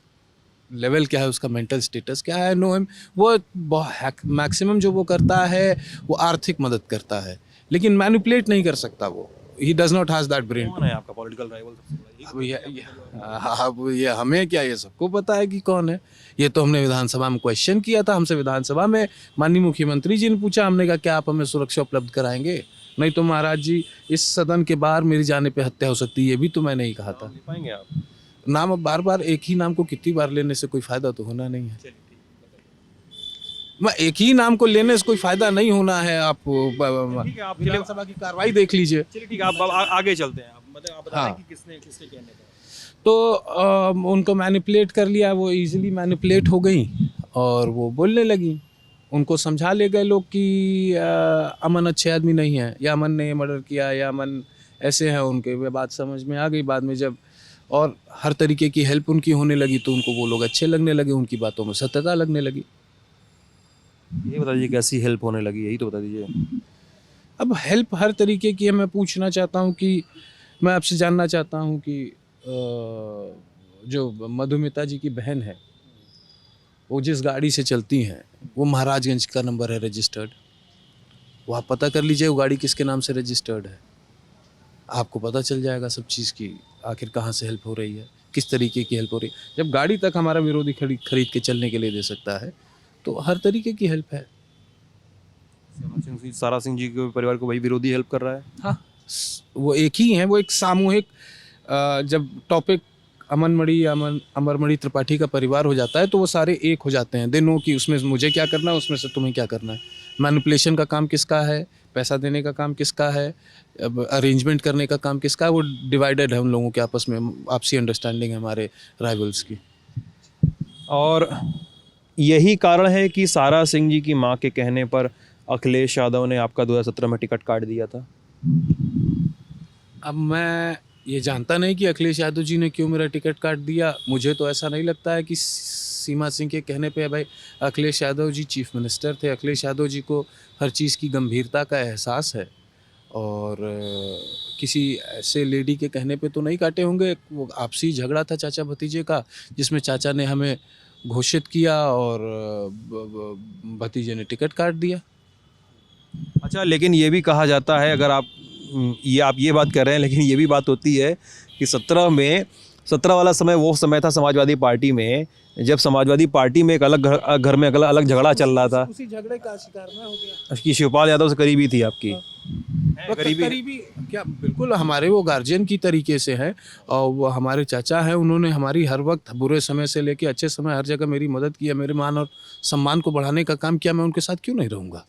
लेवल क्या है, उसका मेंटल स्टेटस क्या है। I know him. वो मैक्सिमम जो वो करता है वो आर्थिक मदद करता है, लेकिन मैनिपुलेट नहीं कर सकता वो। He does not has that brain. कौन है आपका पॉलिटिकल राइवल सबसे बड़ा? अब ये हमें क्या, ये सबको पता है कि कौन है। ये तो हमने विधानसभा में क्वेश्चन किया था, हमसे विधानसभा में माननीय मुख्यमंत्री जी ने पूछा, हमने कहा क्या आप हमें सुरक्षा उपलब्ध कराएंगे? नहीं तो महाराज जी इस सदन के बाहर मेरी जाने पे हत्या हो सकती है, ये भी तो मैंने ही कहा था। ले पाएंगे आप? नाम अब बार बार एक ही नाम को कितनी बार लेने से कोई फायदा तो होना नहीं है। मैं एक ही नाम को लेने से कोई फायदा नहीं होना है। आप ठीक है, आपके लिए विधानसभा की कार्रवाई देख लीजिए। चलिए ठीक है, आप आगे चलते हैं। आप मतलब आप बता रहे हैं हाँ। कि किसने किसके कहने पे? तो उनको मैनिपुलेट कर लिया, वो इजीली मैनिपुलेट हो गई और वो बोलने लगी। उनको समझा ले गए लोग कि अमन अच्छे आदमी नहीं है, या अमन ने मर्डर किया, या अमन ऐसे हैं उनके। वे बात समझ में आ गई बाद में जब, और हर तरीके की हेल्प उनकी होने लगी तो उनको वो लोग अच्छे लगने लगे, उनकी बातों में सत्यता लगने लगी। ये बता दीजिए कैसी हेल्प होने लगी, यही तो बता दीजिए। अब हेल्प हर तरीके की है। मैं पूछना चाहता हूँ कि, मैं आपसे जानना चाहता हूँ कि जो मधुमिता जी की बहन है, वो जिस गाड़ी से चलती हैं वो महाराजगंज का नंबर है रजिस्टर्ड। वो आप पता कर लीजिए वो गाड़ी किसके नाम से रजिस्टर्ड है, आपको पता चल जाएगा सब चीज़ की आखिर कहाँ से हेल्प हो रही है, किस तरीके की हेल्प हो रही है। जब गाड़ी तक हमारा विरोधी खरीद के चलने के लिए दे सकता है तो हर तरीके की हेल्प है। सारा सिंह जी के परिवार को वही विरोधी हेल्प कर रहा है? हाँ, वो एक ही हैं। वो एक सामूहिक, जब टॉपिक अमरमणि या अमरमणि त्रिपाठी का परिवार हो जाता है तो वो सारे एक हो जाते हैं। दे नो कि उसमें मुझे क्या करना है, उसमें से तुम्हें क्या करना है। मैनिपुलेशन का काम किसका है, पैसा देने का काम किसका है, अरेंजमेंट करने का काम किसका है, वो डिवाइडेड है उन लोगों के आपस में। आपसी अंडरस्टैंडिंग है हमारे राइवल्स की। और यही कारण है कि सारा सिंह जी की मां के कहने पर अखिलेश यादव ने आपका 2017 में टिकट काट दिया था। अब मैं ये जानता नहीं कि अखिलेश यादव जी ने क्यों मेरा टिकट काट दिया। मुझे तो ऐसा नहीं लगता है कि सीमा सिंह के कहने पे, भाई अखिलेश यादव जी चीफ मिनिस्टर थे, अखिलेश यादव जी को हर चीज़ की गंभीरता का एहसास है। और किसी ऐसे लेडी के कहने पे तो नहीं काटे होंगे। वो आपसी झगड़ा था चाचा भतीजे का, जिसमें चाचा ने हमें घोषित किया और भतीजे ने टिकट काट दिया। अच्छा, लेकिन ये भी कहा जाता है, अगर आप ये बात कर रहे हैं, लेकिन ये भी बात होती है कि 17 वाला समय वो समय था समाजवादी पार्टी में, जब समाजवादी पार्टी में एक अलग घर में अलग झगड़ा चल रहा था। उसी झगड़े का शिकार मैं हो गया। कि शिवपाल यादव से करीबी थी आपकी? तो करीबी क्या, बिल्कुल हमारे वो गार्जियन की तरीके से है। और वो हमारे चाचा हैं, उन्होंने हमारी हर वक्त बुरे समय से लेके अच्छे समय हर जगह मेरी मदद की है, मेरे मान और सम्मान को बढ़ाने का काम किया। मैं उनके साथ क्यों नहीं रहूँगा?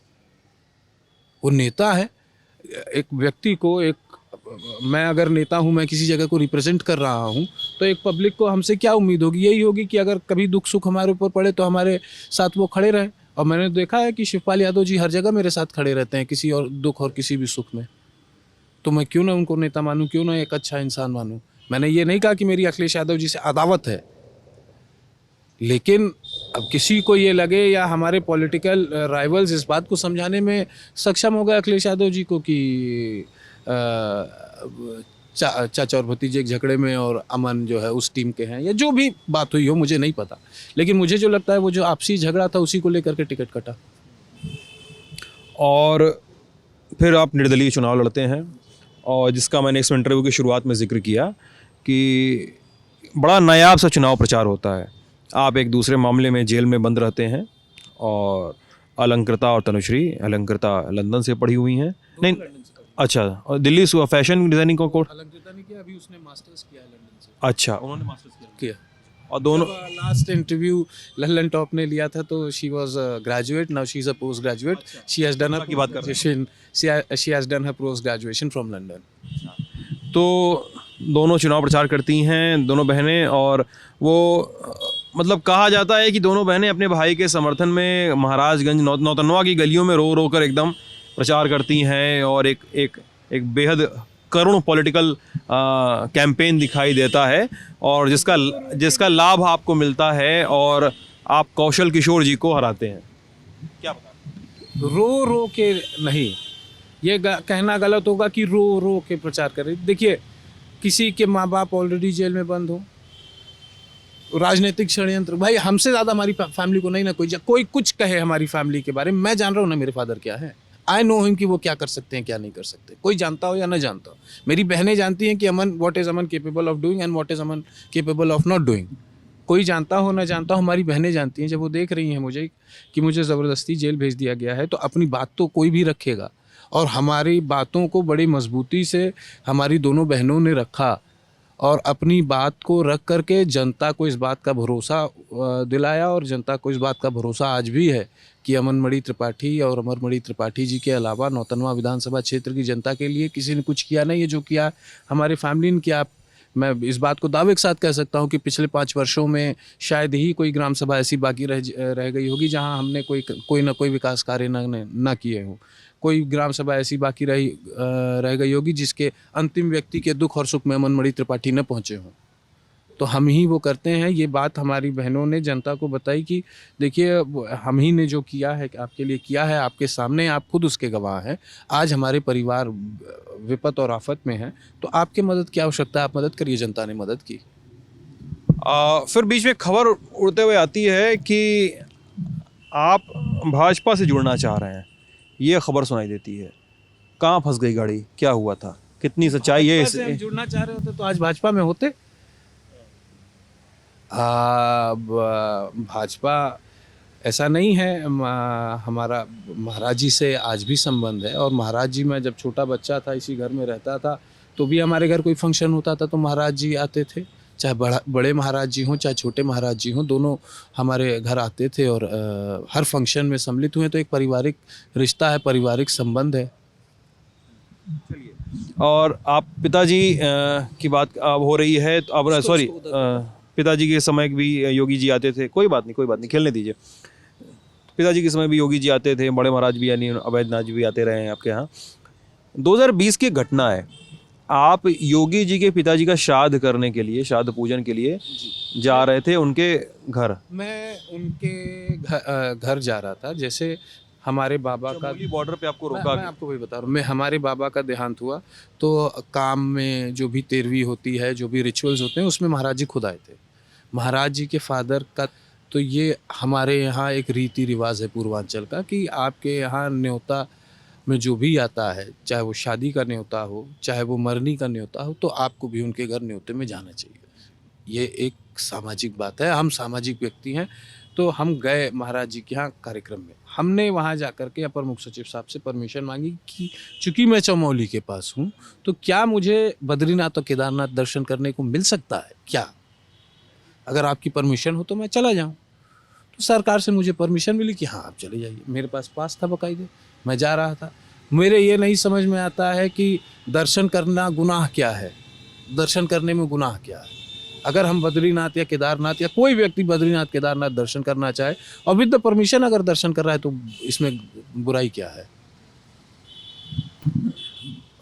वो नेता है। एक व्यक्ति को मैं अगर नेता हूँ, मैं किसी जगह को रिप्रेजेंट कर रहा हूँ, तो एक पब्लिक को हमसे क्या उम्मीद होगी? यही होगी कि अगर कभी दुख सुख हमारे ऊपर पड़े तो हमारे साथ वो खड़े रहें। और मैंने देखा है कि शिवपाल यादव जी हर जगह मेरे साथ खड़े रहते हैं, किसी और दुख और किसी भी सुख में। तो मैं क्यों ना उनको नेता मानूं, क्यों ना एक अच्छा इंसान मानूं? मैंने ये नहीं कहा कि मेरी अखिलेश यादव जी से अदावत है, लेकिन अब किसी को ये लगे या हमारे पॉलिटिकल राइवल्स इस बात को समझाने में सक्षम हो गए अखिलेश यादव जी को कि चाचा और भतीजे के झगड़े में और अमन जो है उस टीम के हैं, या जो भी बात हुई हो मुझे नहीं पता। लेकिन मुझे जो लगता है वो जो आपसी झगड़ा था उसी को लेकर के टिकट कटा। और फिर आप निर्दलीय चुनाव लड़ते हैं, और जिसका मैंने इस इंटरव्यू की शुरुआत में जिक्र किया कि बड़ा नायाब सा चुनाव प्रचार होता है। आप एक दूसरे मामले में जेल में बंद रहते हैं, और अलंकृता और तनुश्री, अलंकृता लंदन से पढ़ी हुई हैं। नहीं, अच्छा, और दिल्ली फैशन डिज़ाइनिंग का कोर्स अलंकृता ने किया, अभी उसने मास्टर्स किया है लंदन से। अच्छा, उन्होंने मास्टर्स किया। और दोनों लास्ट इंटरव्यू लल्लन टॉप ने लिया था, तो she was graduate, now she is a post graduate. She has done की बात कर रहे हैं। She has done her post graduation from London. तो दोनों चुनाव प्रचार करती हैं, दोनों बहनें, और वो मतलब कहा जाता है कि दोनों बहनें अपने भाई के समर्थन में महाराजगंज नौतनवा की गलियों में रो रो कर एकदम प्रचार करती हैं, और एक बेहद करुण पॉलिटिकल कैंपेन दिखाई देता है, और जिसका लाभ आपको मिलता है, और आप कौशल किशोर जी को हराते हैं। क्या बता? रो रो के नहीं, ये कहना गलत होगा कि रो रो के प्रचार करें। देखिए, किसी के माँ बाप ऑलरेडी जेल में बंद हो, राजनीतिक षड्यंत्र, भाई हमसे ज़्यादा हमारी फैमिली को नहीं ना कोई कुछ कहे हमारी फैमिली के बारे में। मैं जान रहा हूँ ना मेरे फादर क्या है। आई नो हिम कि वो क्या कर सकते हैं, क्या नहीं कर सकते। कोई जानता हो या ना जानता हो, मेरी बहनें जानती हैं कि Aman, what is Aman capable of doing and what is Aman capable of not doing. कोई जानता हो ना जानता हो, हमारी बहनें जानती हैं। जब वो देख रही हैं मुझे कि मुझे ज़बरदस्ती जेल भेज दिया गया है, तो अपनी बात तो कोई भी रखेगा, और हमारी बातों को बड़ी मजबूती से हमारी दोनों बहनों ने रखा, और अपनी बात को रख करके जनता को इस बात का भरोसा दिलाया, और जनता को इस बात का भरोसा आज भी है कि अमनमणि त्रिपाठी और अमरमणि त्रिपाठी जी के अलावा नौतनवा विधानसभा क्षेत्र की जनता के लिए किसी ने कुछ किया नहीं है। जो किया हमारी फैमिली ने किया। मैं इस बात को दावे के साथ कह सकता हूँ कि पिछले 5 वर्षों में शायद ही कोई ग्राम सभा ऐसी बाकी रह गई होगी जहाँ हमने कोई ना कोई विकास कार्य ना किए हों। कोई ग्राम सभा ऐसी बाकी रह गई होगी जिसके अंतिम व्यक्ति के दुख और सुख में अमनमणि त्रिपाठी न पहुँचे हों। तो हम ही वो करते हैं। ये बात हमारी बहनों ने जनता को बताई कि देखिए, हम ही ने जो किया है आपके लिए किया है, आपके सामने, आप खुद उसके गवाह हैं। आज हमारे परिवार विपत और आफत में है, तो आपकी मदद की आवश्यकता है, आप मदद करिए। जनता ने मदद की। फिर बीच में खबर उड़ते हुए आती है कि आप भाजपा से जुड़ना चाह रहे हैं, ये खबर सुनाई देती है। कहाँ फंस गई गाड़ी, क्या हुआ था, कितनी सच्चाई है भाजपा से हम जुड़ना चाह रहे होते तो आज भाजपा में होते। भाजपा ऐसा नहीं है। हमारा महाराज जी से आज भी संबंध है, और महाराज जी, मैं जब छोटा बच्चा था इसी घर में रहता था, तो भी हमारे घर कोई फंक्शन होता था तो महाराज जी आते थे। चाहे बड़े महाराज जी हों चाहे छोटे महाराज जी हों, दोनों हमारे घर आते थे और हर फंक्शन में सम्मिलित हुए। तो एक पारिवारिक रिश्ता है, पारिवारिक संबंध है। और आप पिताजी की बात अब हो रही है, तो अब सॉरी, पिताजी के समय भी योगी जी आते थे। कोई बात नहीं, खेलने दीजिए। पिताजी के समय भी योगी जी आते थे, बड़े महाराज भी यानी अवैधनाथ जी भी आते रहे हैं आपके यहाँ। 2020 की घटना है, आप योगी जी के पिताजी का श्राद्ध करने के लिए, श्राद्ध पूजन के लिए जा रहे थे उनके घर। मैं उनके घर जा रहा था। जैसे हमारे बाबा का चमोली बॉर्डर पे आपको मैं रोका मैं आपको वही बता रहा हूँ, मैं हमारे बाबा का देहांत हुआ तो काम में जो भी तेरहवीं होती है, जो भी रिचुअल्स होते हैं, उसमें महाराज जी खुद आए थे। महाराज जी के फादर का तो ये हमारे यहाँ एक रीति रिवाज है पूर्वांचल का कि आपके यहाँ न्योता में जो भी आता है, चाहे वो शादी का न्योता हो, चाहे वो मरनी का न्योता हो, तो आपको भी उनके घर न्योते में जाना चाहिए। ये एक सामाजिक बात है, हम सामाजिक व्यक्ति हैं, तो हम गए महाराज जी के यहाँ कार्यक्रम में। हमने वहाँ जाकर के अपर मुख्य सचिव साहब से परमिशन मांगी कि चूंकि मैं चमोली के पास हूँ, तो क्या मुझे बद्रीनाथ और केदारनाथ दर्शन करने को मिल सकता है क्या? अगर आपकी परमिशन हो तो मैं चला जाऊँ। तो सरकार से मुझे परमिशन मिली कि हाँ आप चले जाइए। मेरे पास था बाकायदे, मैं जा रहा था। मेरे ये नहीं समझ में आता है कि दर्शन करना गुनाह क्या है, दर्शन करने में गुनाह क्या है। अगर हम बद्रीनाथ या केदारनाथ या कोई व्यक्ति बद्रीनाथ केदारनाथ दर्शन करना चाहे और विद द परमिशन अगर दर्शन कर रहा है तो इसमें बुराई क्या है?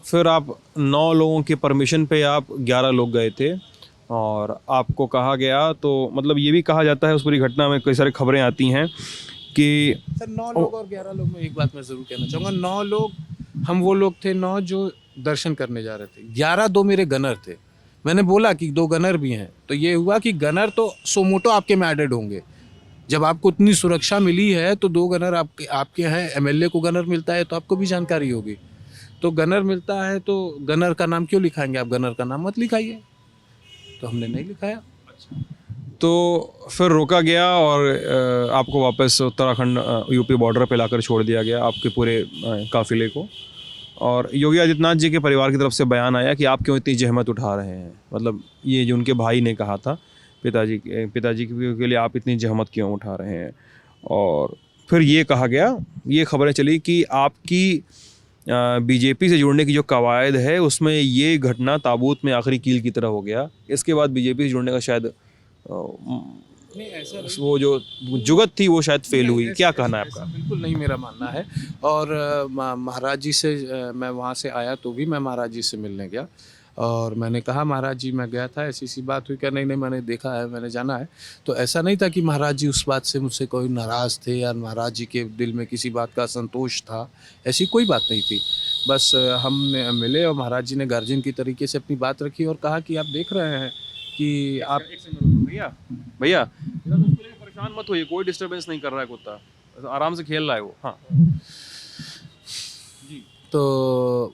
फिर आप 9 लोगों के परमिशन पे आप 11 लोग गए थे और आपको कहा गया, तो मतलब ये भी कहा जाता है उस पूरी घटना में कई सारी खबरें आती हैं कि सर 9 लोग और 11 लोग में एक बात मैं ज़रूर कहना चाहूँगा। 9 लोग, हम वो लोग थे 9 जो दर्शन करने जा रहे थे। 11 दो मेरे गनर थे। मैंने बोला कि 2 गनर भी हैं, तो ये हुआ कि गनर तो सोमोटो आपके में एडेड होंगे। जब आपको इतनी सुरक्षा मिली है तो 2 गनर आपके हैं। एमएलए को गनर मिलता है तो आपको भी जानकारी होगी। तो गनर मिलता है तो गनर का नाम क्यों लिखाएंगे आप? गनर का नाम मत लिखाइए। तो हमने नहीं लिखाया। तो फिर रोका गया और आपको वापस उत्तराखंड यूपी बॉर्डर पे लाकर छोड़ दिया गया, आपके पूरे काफिले को। और योगी आदित्यनाथ जी के परिवार की तरफ से बयान आया कि आप क्यों इतनी जहमत उठा रहे हैं, मतलब ये जो उनके भाई ने कहा था पिताजी के लिए आप इतनी जहमत क्यों उठा रहे हैं। और फिर ये कहा गया, ये खबरें चली कि आपकी बीजेपी से जुड़ने की जो कवायद है उसमें ये घटना ताबूत में आखिरी कील की तरह हो गया। इसके बाद बीजेपी से जुड़ने का शायद नहीं, ऐसा नहीं। वो जो जुगत थी वो शायद फेल हुई। नहीं, क्या ऐसा- कहना है ऐसा आपका? बिल्कुल नहीं मेरा मानना है। और महाराज जी से मैं वहाँ से आया तो भी मैं महाराज जी से मिलने गया और मैंने कहा महाराज जी मैं गया था, ऐसी सी बात हुई क्या? नहीं नहीं, मैंने देखा है, मैंने जाना है। तो ऐसा नहीं था कि महाराज जी उस बात से मुझसे कोई नाराज़ थे या महाराज जी के दिल में किसी बात का असंतोष था, ऐसी कोई बात नहीं थी। बस हमने मिले और महाराज जी ने गार्जियन की तरीके से अपनी बात रखी और कहा कि आप देख रहे हैं कि आप भैया भैया परेशान मत होइए, कोई डिस्टरबेंस नहीं कर रहा है कुत्ता, आराम से खेल रहा है वो। हाँ तो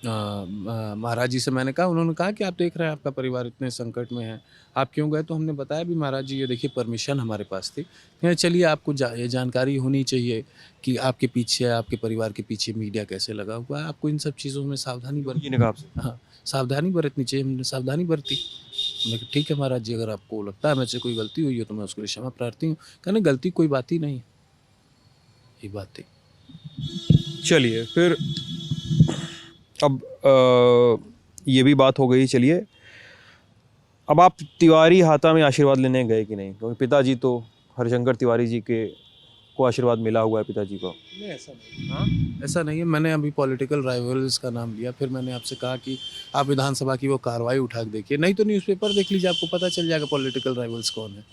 महाराज जी से मैंने कहा, उन्होंने कहा कि आप देख रहे हैं आपका परिवार इतने संकट में है, आप क्यों गए? तो हमने बताया भी महाराज जी ये देखिए परमिशन हमारे पास थी। कहे चलिए आपको ये जानकारी होनी चाहिए कि आपके पीछे, आपके परिवार के पीछे मीडिया कैसे लगा हुआ है, आपको इन सब चीज़ों में सावधानी जी ने कहा आपसे। हाँ, सावधानी बरतनी चाहिए। हमने सावधानी बरती। मैंने कहा ठीक है महाराज जी, अगर आपको लगता है मुझसे कोई गलती हुई है तो मैं उसके लिए क्षमा प्रार्थी हूँ। कहने गलती कोई बात ही नहीं है, ये बात थी। चलिए फिर अब ये भी बात हो गई। चलिए अब आप तिवारी हाता में आशीर्वाद लेने गए कि नहीं? क्योंकि पिताजी तो हरिशंकर तिवारी जी के को आशीर्वाद मिला हुआ है पिताजी को। नहीं, ऐसा नहीं। हाँ, ऐसा नहीं है। मैंने अभी पॉलिटिकल राइवल्स का नाम लिया, फिर मैंने आपसे कहा कि आप विधानसभा की वो कार्रवाई उठा के देखिए, नहीं तो न्यूज़पेपर देख लीजिए, आपको पता चल जाएगा पॉलिटिकल राइवल्स कौन है।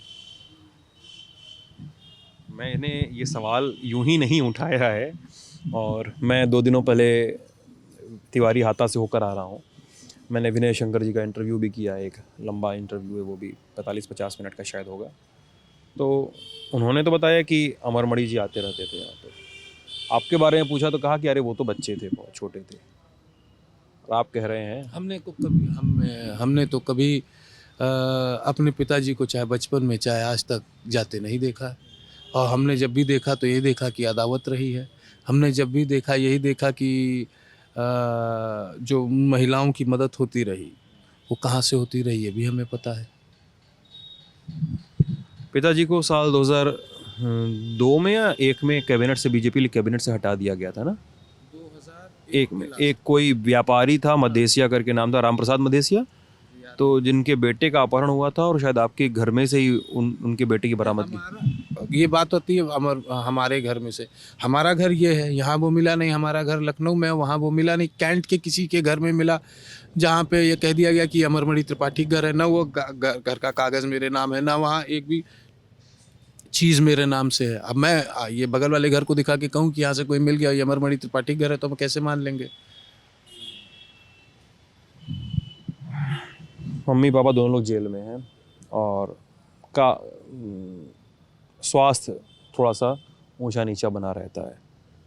मैंने ये सवाल यूं ही नहीं उठाया है और मैं 2 दिनों पहले तिवारी हाता से होकर आ रहा हूँ। मैंने विनय शंकर जी का इंटरव्यू भी किया, एक लंबा इंटरव्यू है, वो भी 45-50 मिनट का शायद होगा। तो उन्होंने तो बताया कि अमरमणि जी आते रहते थे यहाँ पे। आपके बारे में पूछा तो कहा कि अरे वो तो बच्चे थे, बहुत छोटे थे। और आप कह रहे हैं हमने तो कभी अपने पिताजी को चाहे बचपन में चाहे आज तक जाते नहीं देखा है। और हमने जब भी देखा तो ये देखा कि अदावत रही है। हमने जब भी देखा यही देखा कि जो महिलाओं की मदद होती रही वो कहाँ से होती रही ये भी हमें पता है। पिताजी को साल 2002 में या 1 में कैबिनेट से, बीजेपी कैबिनेट से हटा दिया गया था ना? 1 में एक कोई व्यापारी था, मदेसिया करके नाम था, राम प्रसाद मदेसिया, तो जिनके बेटे का अपहरण हुआ था और शायद आपके घर में से ही उनके बेटे की बरामदगी। ये बात होती है हमारे घर में से। हमारा घर ये है, यहाँ वो मिला नहीं। हमारा घर लखनऊ में, वहाँ वो मिला नहीं। कैंट के किसी के घर में मिला जहाँ पे ये कह दिया गया कि अमरमणि त्रिपाठी घर है। ना वो घर का कागज़ मेरे नाम है, ना वहाँ एक भी चीज़ मेरे नाम से है। अब मैं ये बगल वाले घर को दिखा के कहूँ कि यहाँ से कोई मिल गया, ये अमरमणि त्रिपाठी घर है, तो हम कैसे मान लेंगे? मम्मी पापा दोनों लोग जेल में हैं और का स्वास्थ्य थोड़ा सा ऊंचा नीचा बना रहता है,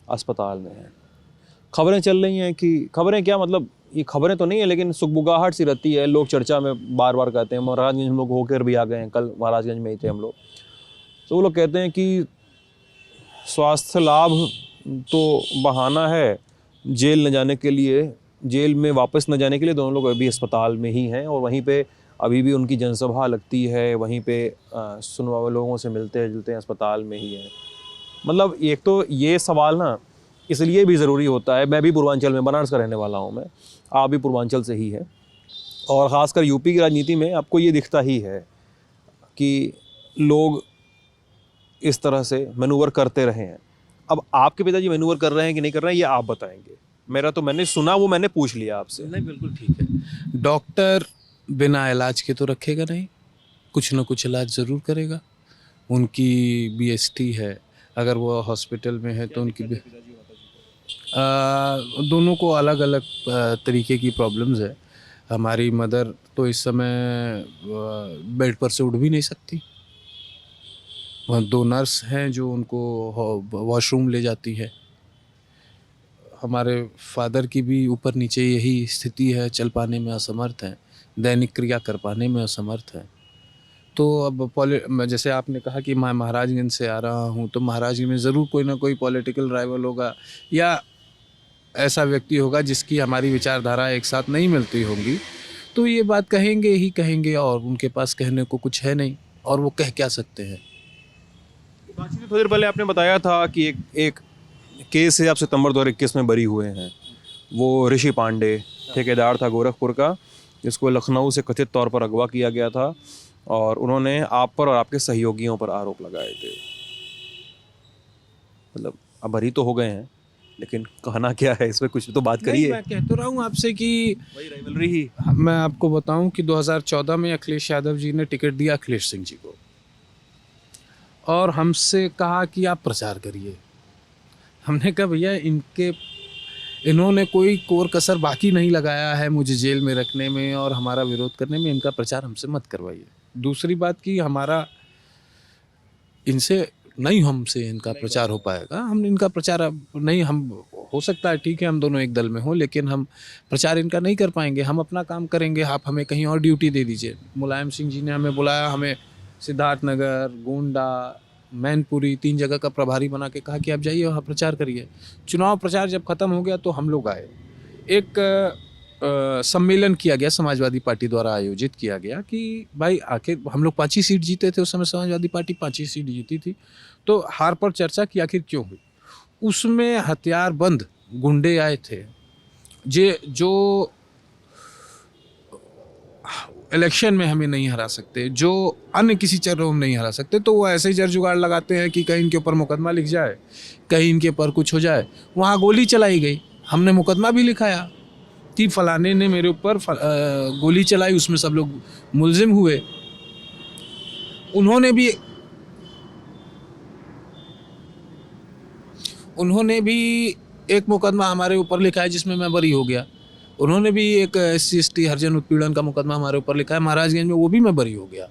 अस्पताल में है। खबरें चल रही हैं कि खबरें क्या मतलब ये खबरें तो नहीं है लेकिन सुगबुगाहट सी रहती है, लोग चर्चा में बार बार कहते हैं। महाराजगंज हम लोग होकर भी आ गए हैं, कल महाराजगंज में ही थे हम लोग, तो वो लोग कहते हैं कि स्वास्थ्य लाभ तो बहाना है जेल न जाने के लिए, जेल में वापस न जाने के लिए। दोनों लोग अभी अस्पताल में ही हैं और वहीं पे अभी भी उनकी जनसभा लगती है, वहीं पे सुनवा लोगों से मिलते जुलते हैं, अस्पताल में ही है। मतलब एक तो ये सवाल ना इसलिए भी ज़रूरी होता है, मैं भी पूर्वांचल में बनारस का रहने वाला हूँ मैं, आप भी पूर्वांचल से ही हैं, और ख़ासकर यूपी की राजनीति में आपको ये दिखता ही है कि लोग इस तरह से मैनूवर करते रहे हैं। अब आपके पिताजी मैनूवर कर रहे हैं कि नहीं कर रहे हैं ये आप बताएंगे। मेरा तो मैंने सुना, वो मैंने पूछ लिया आपसे। नहीं, बिल्कुल ठीक है। डॉक्टर बिना इलाज के तो रखेगा नहीं, कुछ ना कुछ इलाज ज़रूर करेगा। उनकी बीएसटी है, अगर वो हॉस्पिटल में है तो उनकी दोनों को अलग अलग तरीके की प्रॉब्लम्स है। हमारी मदर तो इस समय बेड पर से उठ भी नहीं सकती। वहाँ 2 नर्स हैं जो उनको वॉशरूम ले जाती है। हमारे फादर की भी ऊपर नीचे यही स्थिति है, चल पाने में असमर्थ हैं, दैनिक क्रिया कर पाने में असमर्थ हैं। तो अब जैसे आपने कहा कि मैं महाराजगंज से आ रहा हूँ, तो महाराजगंज में ज़रूर कोई ना कोई पॉलिटिकल राइवल होगा या ऐसा व्यक्ति होगा जिसकी हमारी विचारधारा एक साथ नहीं मिलती होंगी, तो ये बात कहेंगे ही कहेंगे और उनके पास कहने को कुछ है नहीं, और वो कह क्या सकते हैं। बातचीत में थोड़ी देर पहले आपने बताया था कि एक केस से आप सितंबर 2021 में बरी हुए हैं, वो ऋषि पांडे ठेकेदार था गोरखपुर का, जिसको लखनऊ से कथित तौर पर अगवा किया गया था और उन्होंने आप पर और आपके सहयोगियों पर आरोप लगाए थे। मतलब अब बरी तो हो गए हैं, लेकिन कहना क्या है इसमें, कुछ तो बात करिए। मैं कह तो रहा हूँ आपसे कि वही राइवलरी ही। मैं आपको बताऊं कि 2014 में अखिलेश यादव जी ने टिकट दिया अखिलेश सिंह जी को और हमसे कहा कि आप प्रचार करिए। हमने कहा भैया इन्होंने कोई कोर कसर बाकी नहीं लगाया है मुझे जेल में रखने में और हमारा विरोध करने में, इनका प्रचार हमसे मत करवाइए। दूसरी बात कि हमसे इनका प्रचार हो पाएगा, हम इनका प्रचार अब नहीं, हम हो सकता है ठीक है हम दोनों एक दल में हो, लेकिन हम प्रचार इनका नहीं कर पाएंगे। हम अपना काम करेंगे, आप हमें कहीं और ड्यूटी दे दीजिए। मुलायम सिंह जी ने हमें बुलाया, हमें सिद्धार्थनगर, गोंडा, मैनपुरी 3 जगह का प्रभारी बना के कहा कि आप जाइए वहाँ प्रचार करिए। चुनाव प्रचार जब ख़त्म हो गया तो हम लोग आए, एक सम्मेलन किया गया, समाजवादी पार्टी द्वारा आयोजित किया गया कि भाई आखिर हम लोग 5 ही सीट जीते थे उस समय, समाजवादी पार्टी 5 ही सीट जीती थी, तो हार पर चर्चा की आखिर क्यों हुई। उसमें हथियारबंद गुंडे आए थे जो इलेक्शन में हमें नहीं हरा सकते, जो अन्य किसी चरणों में नहीं हरा सकते, तो वो ऐसे ही जर जुगाड़ लगाते हैं कि कहीं इनके ऊपर मुकदमा लिख जाए, कहीं इनके ऊपर कुछ हो जाए। वहाँ गोली चलाई गई, हमने मुकदमा भी लिखाया कि फलाने ने मेरे ऊपर गोली चलाई, उसमें सब लोग मुलजिम हुए। उन्होंने भी एक मुकदमा हमारे ऊपर लिखा है जिसमें मैं बरी हो गया। उन्होंने भी एक SC/ST हरिजन उत्पीड़न का मुकदमा हमारे ऊपर लिखा है महाराजगंज में, वो भी मैं बरी हो गया।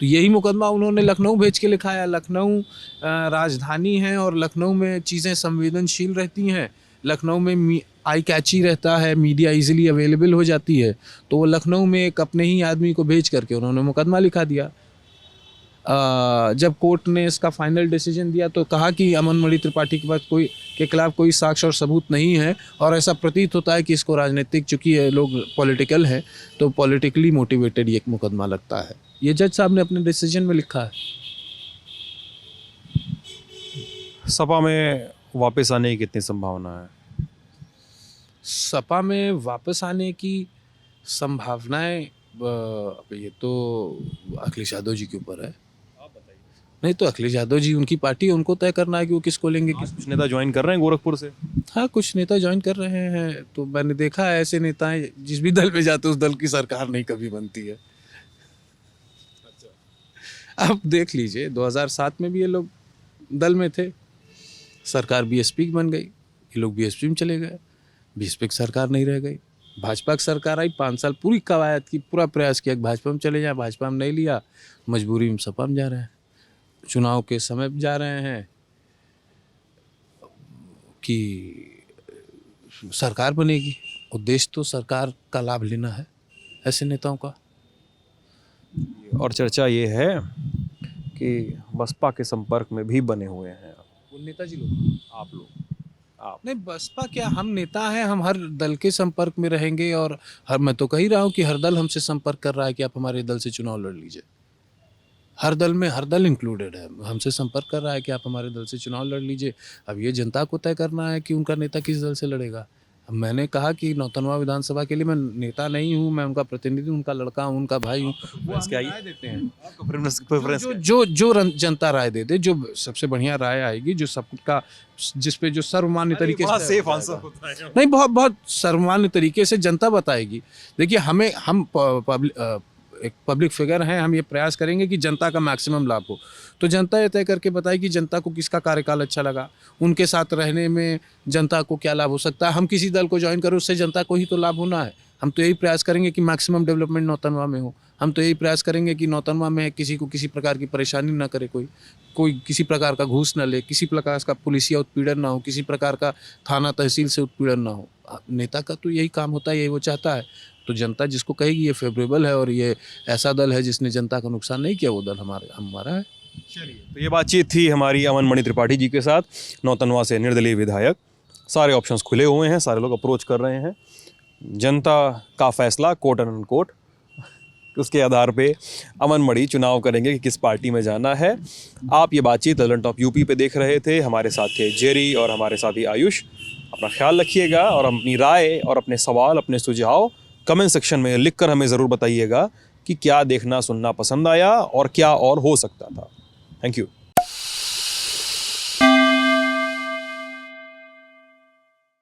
तो यही मुकदमा उन्होंने लखनऊ भेज के लिखाया। लखनऊ राजधानी है और लखनऊ में चीज़ें संवेदनशील रहती हैं, लखनऊ में आई कैची रहता है, मीडिया इजीली अवेलेबल हो जाती है, तो वो लखनऊ में एक अपने ही आदमी को भेज करके उन्होंने मुकदमा लिखा दिया। जब कोर्ट ने इसका फाइनल डिसीजन दिया तो कहा कि अमनमणि त्रिपाठी के खिलाफ कोई साक्ष्य और सबूत नहीं है, और ऐसा प्रतीत होता है कि इसको राजनीतिक, चूँकि लोग पॉलिटिकल हैं तो पॉलिटिकली मोटिवेटेड ये एक मुकदमा लगता है। ये जज साहब ने अपने डिसीजन में लिखा है। सपा में वापस आने की कितनी संभावना है? सपा में वापस आने की संभावनाएं, ये तो अखिलेश यादव जी के ऊपर है। नहीं तो अखिलेश यादव जी, उनकी पार्टी, उनको तय करना है कि वो किसको लेंगे। कुछ नेता ज्वाइन कर रहे हैं गोरखपुर से? हाँ, कुछ नेता ज्वाइन कर रहे हैं, तो मैंने देखा है ऐसे नेताएं जिस भी दल में जाते उस दल की सरकार नहीं कभी बनती है। अब देख लीजिए 2007 में भी ये लोग दल में थे, सरकार बीएसपी की बन गई, ये लोग बीएसपी में चले गए, बीएसपी की सरकार नहीं रह गई, भाजपा की सरकार आई, 5 साल पूरी कवायद की, पूरा प्रयास किया कि भाजपा में चले जाए, भाजपा में नहीं लिया, मजबूरी में सपा में जा रहे हैं, चुनाव के समय पे जा रहे हैं कि सरकार बनेगी, उद्देश्य तो सरकार का लाभ लेना है ऐसे नेताओं का। और चर्चा ये है कि बसपा के संपर्क में भी बने हुए हैं वो नेताजी लोग, आप लोग। आप नहीं बसपा क्या, हम नेता हैं, हम हर दल के संपर्क में रहेंगे और मैं तो कह ही रहा हूँ कि हर दल हमसे संपर्क कर रहा है कि आप हमारे दल से चुनाव लड़ लीजिए। हर दल में हर दल इंक्लूडेड है, हमसे संपर्क कर रहा है कि आप हमारे दल से चुनाव लड़ लीजिए। अब ये जनता को तय करना है कि उनका नेता किस दल से लड़ेगा। अब मैंने कहा कि नौतनवा विधानसभा के लिए मैं नेता नहीं हूँ, मैं उनका प्रतिनिधि, उनका लड़का हूँ, उनका भाई हूँ। वो क्या हमें राय देते हैं, आपका प्रेफरेंस जनता राय दे दे, जो सबसे बढ़िया राय आएगी, जो सबका, जिस पे जो सर्वमान्य तरीके से सेफ आंसर होता है। नहीं, बहुत बहुत सर्वमान्य तरीके से जनता बताएगी। देखिए हम एक पब्लिक फिगर हैं, हम ये प्रयास करेंगे कि जनता का मैक्सिमम लाभ हो, तो जनता ये तय करके बताएगी जनता को किसका कार्यकाल अच्छा लगा, उनके साथ रहने में जनता को क्या लाभ हो सकता है। हम किसी दल को ज्वाइन करें, उससे जनता को ही तो लाभ होना है। हम तो यही प्रयास करेंगे कि मैक्सिमम डेवलपमेंट नौतनवा में हो, हम तो यही प्रयास करेंगे कि नौतनवा में किसी को किसी प्रकार की परेशानी ना करे, कोई किसी प्रकार का घूस न ले, किसी प्रकार का पुलिसिया उत्पीड़न ना हो, किसी प्रकार का थाना तहसील से उत्पीड़न ना हो। नेता का तो यही काम होता है, यही वो चाहता है। तो जनता जिसको कहेगी ये फेवरेबल है और ये ऐसा दल है जिसने जनता का नुकसान नहीं किया, वो दल हमारा है। चलिए, तो ये बातचीत थी हमारी अमन मणि त्रिपाठी जी के साथ, नौतनवा से निर्दलीय विधायक। सारे ऑप्शंस खुले हुए हैं, सारे लोग अप्रोच कर रहे हैं, जनता का फैसला कोट एंड अनकोट, उसके आधार पे अमन मणि चुनाव करेंगे कि किस पार्टी में जाना है। आप ये बातचीत ललन टॉप यूपी पे देख रहे थे, हमारे साथ थे जेरी और हमारे साथी आयुष। अपना ख्याल रखिएगा और अपनी राय और अपने सवाल, अपने सुझाव कमेंट सेक्शन में लिखकर हमें ज़रूर बताइएगा कि क्या देखना सुनना पसंद आया और क्या और हो सकता था। Thank you.